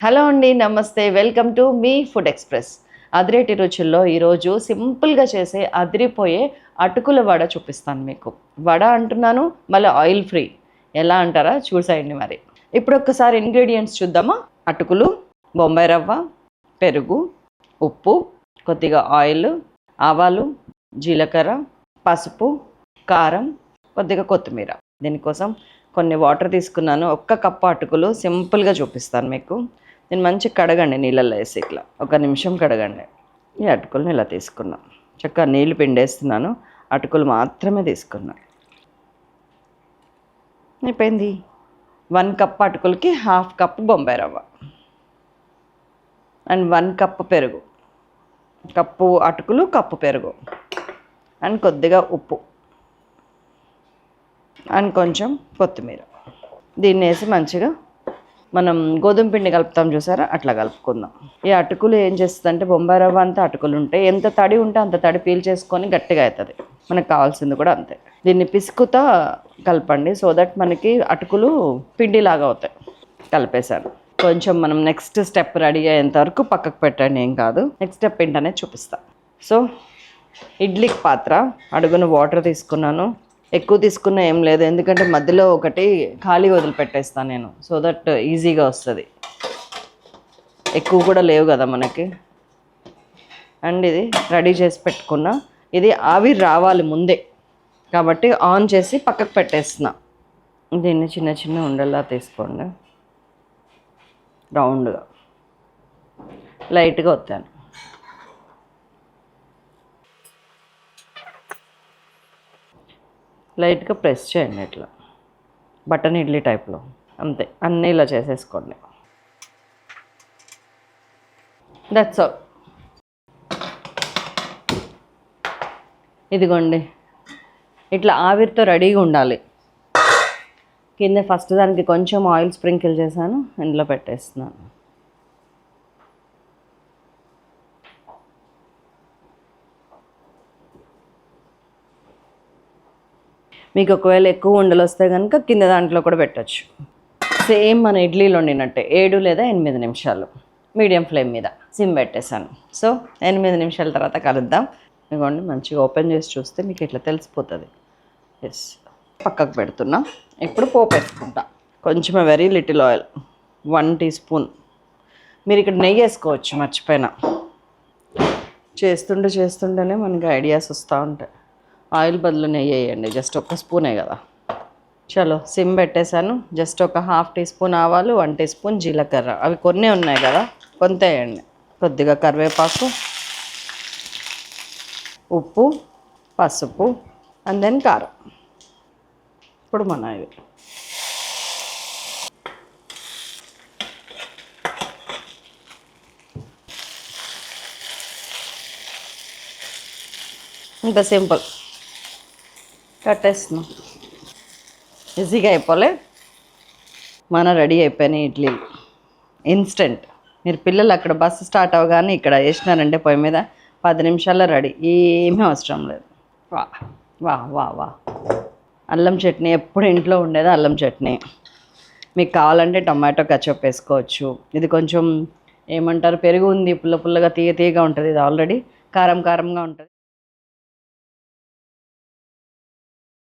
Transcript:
Hello అండి, నమస్తే. Welcome to మీ ఫుడ్ ఎక్స్ప్రెస్. అదిరేటి రుచుల్లో ఈరోజు సింపుల్గా చేసే అదిరిపోయే అటుకుల వడ చూపిస్తాను మీకు. వడ అంటున్నాను, మళ్ళీ ఆయిల్ ఫ్రీ. ఎలా అంటారా? చూసేయండి మరి. ఇప్పుడు ఒక్కసారి ఇంగ్రీడియంట్స్ చూద్దామా. అటుకులు, బొంబాయి రవ్వ, పెరుగు, ఉప్పు, కొద్దిగా ఆయిల్, ఆవాలు, జీలకర్ర, పసుపు, కారం, కొద్దిగా కొత్తిమీర. దీనికోసం కొన్ని వాటర్ తీసుకున్నాను. 1 కప్పు అటుకులు సింపుల్గా చూపిస్తాను మీకు. నేను మంచిగా కడగండి, నీళ్ళల్లో వేసి ఇట్లా 1 నిమిషం కడగండి. ఈ అటుకులను ఇలా తీసుకున్నాను. చక్కగా నీళ్ళు పిండేస్తున్నాను. అటుకులు మాత్రమే తీసుకున్నా. అయిపోయింది. 1 కప్ అటుకులకి 1/2 కప్పు బొంబాయి రవ్వ అండ్ 1 కప్పు పెరుగు. కప్పు అటుకులు, కప్పు పెరుగు అండ్ కొద్దిగా ఉప్పు అండ్ కొంచెం కొత్తిమీర. దీన్ని వేసి మంచిగా మనం గోధుమ పిండి కలుపుతాం చూసారా, అట్లా కలుపుకుందాం. ఈ అటుకులు ఏం చేస్తుందంటే, బొంబాయి రవ్వ అంతా అటుకులు ఉంటాయి, ఎంత తడి ఉంటే అంత తడి పీల్చేసుకొని గట్టిగా అవుతుంది. మనకు కావాల్సింది కూడా అంతే. దీన్ని పిసుకుతా కలపండి, సో దట్ మనకి అటుకులు పిండిలాగా అవుతాయి. కలిపేశాను. కొంచెం మనం నెక్స్ట్ స్టెప్ రెడీ అయ్యేంత వరకు పక్కకు పెట్టండి, ఏం కాదు. నెక్స్ట్ స్టెప్ ఏంటనేది చూపిస్తా. సో ఇడ్లీకి పాత్ర, అడుగున వాటర్ తీసుకున్నాను. ఎక్కువ తీసుకున్నా ఏం లేదు, ఎందుకంటే మధ్యలో ఒకటి ఖాళీ వదిలిపెట్టేస్తాను నేను, సో దట్ ఈజీగా వస్తుంది. ఎక్కువ కూడా లేవు కదా మనకి. అండ్ ఇది రెడీ చేసి పెట్టుకున్నా. ఇది ఆవిరి రావాలి ముందే కాబట్టి ఆన్ చేసి పక్కకు పెట్టేస్తున్నా. దీన్ని చిన్న చిన్న ఉండల్లా తీసుకోండి. రౌండ్గా లైట్గా వస్తాను. లైట్గా ప్రెస్ చేయండి ఇట్లా, బటన్ ఇడ్లీ టైప్లో. అంతే, అన్నీ ఇలా చేసేసుకోండి. That's all. ఇదిగోండి, ఇట్లా ఆవిరితో రెడీగా ఉండాలి. కింద ఫస్ట్ దానికి కొంచెం ఆయిల్ స్ప్రింకిల్ చేశాను, ఇందులో పెట్టేస్తున్నాను. మీకు ఒకవేళ ఎక్కువ ఉండలు వస్తే కనుక కింద దాంట్లో కూడా పెట్టచ్చు. సేమ్ మన ఇడ్లీలో వండినట్టే 7 లేదా 8 నిమిషాలు మీడియం ఫ్లేమ్ మీద సిమ్ పెట్టేశాను. సో 8 నిమిషాల తర్వాత కలుద్దాం. ఇదిగోండి, మంచిగా ఓపెన్ చేసి చూస్తే మీకు ఇట్లా తెలిసిపోతుంది. ఎస్, పక్కకు పెడుతున్నా. ఇప్పుడు పోపు వేసుకుంటా. కొంచెం very little oil, 1 teaspoon. మీరు ఇక్కడ నెయ్యి వేసుకోవచ్చు, మర్చిపోయినా. చేస్తుంటేనే మనకి ఐడియాస్ వస్తూ ఉంటాయి. ఆయిల్ బదులు నెయ్యి వేయండి, జస్ట్ 1 స్పూనే కదా. చలో సిమ్ పెట్టేశాను. జస్ట్ ఒక 1/2 టీ స్పూన్ ఆవాలు, 1 టీ స్పూన్ జీలకర్ర, అవి కొన్ని ఉన్నాయి కదా, కొంత వేయండి. కొద్దిగా కరివేపాకు, ఉప్పు, పసుపు అండ్ దెన్ కారం. ఇప్పుడు మన ఇవి ఇంత సింపుల్. కట్టేస్తున్నాం. ఈజీగా అయిపోలే. మన రెడీ అయిపోయినాయి ఇడ్లీలు, ఇన్స్టెంట్. మీరు పిల్లలు అక్కడ బస్సు స్టార్ట్ అవ్వగానే ఇక్కడ వేసినారంటే పొయ్యి మీద 10 నిమిషాల్లో రెడీ, ఏమీ అవసరం లేదు. వా వా వా వా అల్లం చట్నీ ఎప్పుడు ఇంట్లో ఉండేది, అల్లం చట్నీ. మీకు కావాలంటే టొమాటో కచప్ వేసుకోవచ్చు. ఇది కొంచెం ఏమంటారు, పెరుగు ఉంది, పుల్లగా తీయగా ఉంటుంది. ఇది ఆల్రెడీ కారంగా ఉంటుంది.